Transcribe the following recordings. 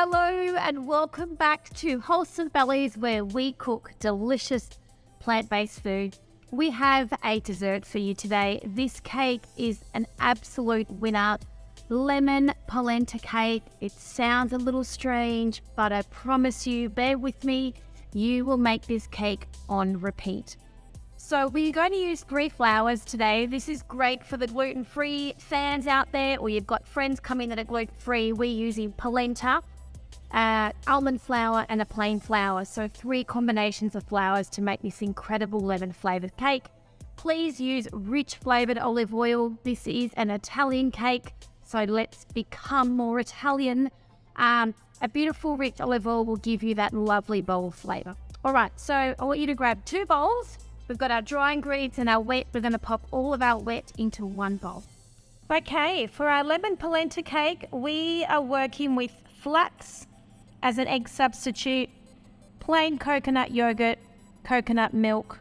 Hello and welcome back to Wholesome Bellies, where we cook delicious plant-based food. We have a dessert for you today. This cake is an absolute winner. Lemon polenta cake. It sounds a little strange, but I promise you, bear with me, you will make this cake on repeat. So we're going to use 3 flours today. This is great for the gluten-free fans out there, or you've got friends coming that are gluten-free. We're using polenta, almond flour and a plain flour. So 3 combinations of flours to make this incredible lemon-flavoured cake. Please use rich flavoured olive oil. This is an Italian cake, so let's become more Italian. A beautiful rich olive oil will give you that lovely bowl flavour. All right, so I want you to grab 2 bowls. We've got our dry ingredients and our wet. We're going to pop all of our wet into one bowl. Okay, for our lemon polenta cake, we are working with flax as an egg substitute, plain coconut yogurt, coconut milk,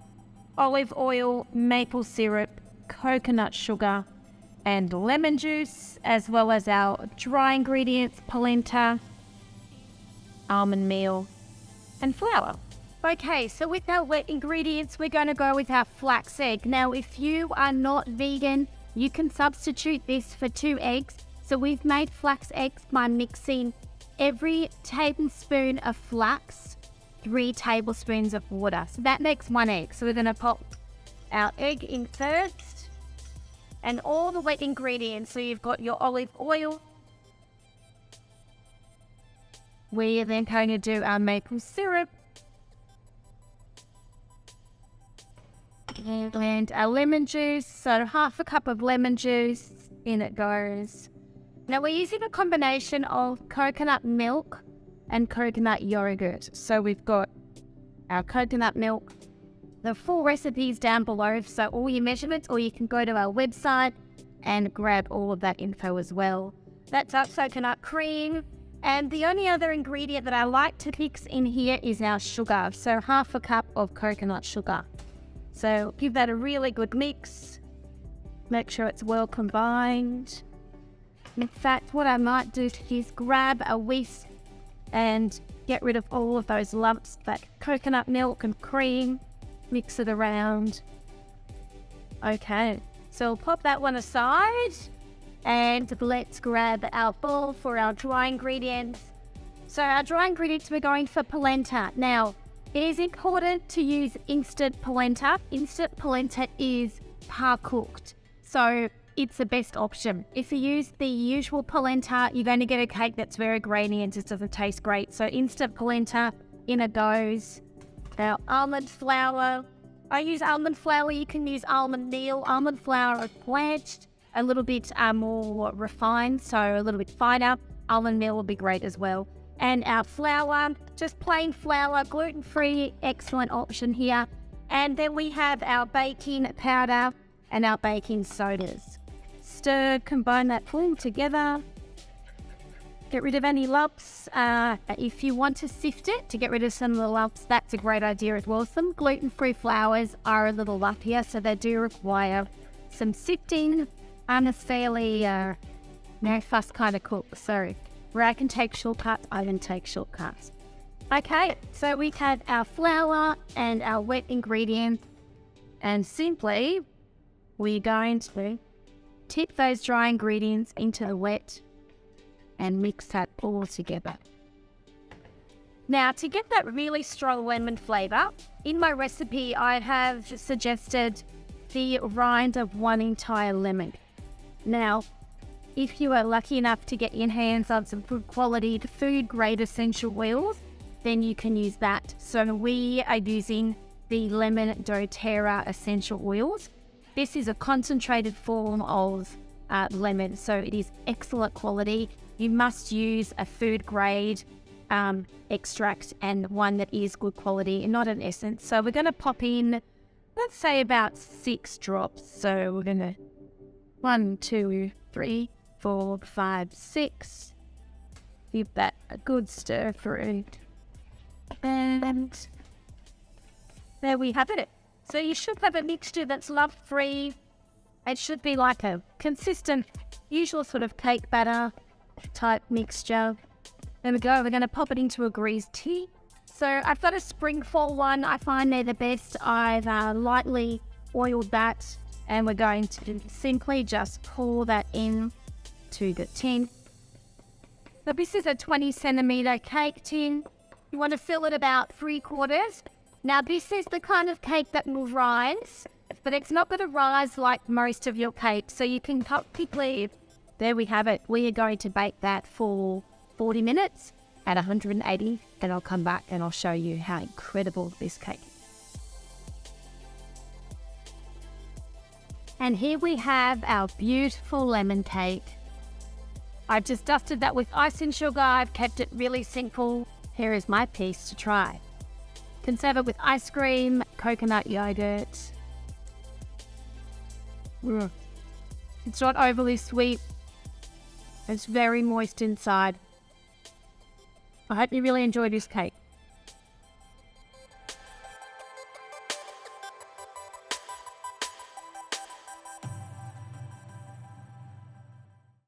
olive oil, maple syrup, coconut sugar, and lemon juice, as well as our dry ingredients, polenta, almond meal, and flour. Okay, so with our wet ingredients, we're going to go with our flax egg. Now, if you are not vegan, you can substitute this for 2 eggs. So we've made flax eggs by mixing every tablespoon of flax, 3 tablespoons of water. So that makes 1 egg. So we're going to pop our egg in first and all the wet ingredients. So you've got your olive oil. We are then going to do our maple syrup. And our lemon juice, so half a cup of lemon juice, in it goes. Now we're using a combination of coconut milk and coconut yogurt. So we've got our coconut milk, the full recipes down below, so all your measurements, or you can go to our website and grab all of that info as well. That's our coconut cream. And the only other ingredient that I like to mix in here is our sugar, so half a cup of coconut sugar. So give that a really good mix. Make sure it's well combined. In fact, what I might do is grab a whisk and get rid of all of those lumps, that coconut milk and cream, mix it around. Okay, so we'll pop that one aside and let's grab our bowl for our dry ingredients. So our dry ingredients, we're going for polenta. Now, it is important to use instant polenta. Instant polenta is par-cooked, so it's the best option. If you use the usual polenta, you're going to get a cake that's very grainy and just doesn't taste great. So instant polenta, in it goes. Our almond flour. I use almond flour. You can use almond meal. Almond flour is blanched, a little bit more refined, so a little bit finer. Almond meal will be great as well. And our flour, just plain flour, gluten-free, excellent option here. And then we have our baking powder and our baking sodas. Stir, combine that all together. Get rid of any lumps. If you want to sift it to get rid of some of the lumps, that's a great idea as well. Some gluten-free flours are a little lumpier, so they do require some sifting. I'm a fairly no fuss kind of cook, so where I can take shortcuts, I can take shortcuts. Okay, so we have our flour and our wet ingredients, and simply we're going to tip those dry ingredients into the wet and mix that all together. Now, to get that really strong lemon flavour, in my recipe I have suggested the rind of 1 entire lemon. Now, if you are lucky enough to get your hands on some good quality food grade essential oils, then you can use that. So we are using the Lemon doTERRA essential oils. This is a concentrated form of lemon, so it is excellent quality. You must use a food grade extract and one that is good quality and not an essence. So we're going to pop in, let's say about 6 drops. So we're going to 1, 2, 3, 4, 5, 6. Give that a good stir through. And there we have it. So you should have a mixture that's lump-free. It should be like a consistent, usual sort of cake batter type mixture. There we go. We're going to pop it into a greased tea. So I've got a springfall one. I find they're the best. I've lightly oiled that, and we're going to simply just pour that in to the tin. So this is a 20 centimeter cake tin. You want to fill it about 3/4. Now this is the kind of cake that will rise, but it's not going to rise like most of your cakes. So you can quickly, there we have it. We are going to bake that for 40 minutes at 180, and I'll come back and I'll show you how incredible this cake is. And here we have our beautiful lemon cake. I've just dusted that with icing sugar. I've kept it really simple. Here is my piece to try. Can serve it with ice cream, coconut yogurt. It's not overly sweet. It's very moist inside. I hope you really enjoyed this cake.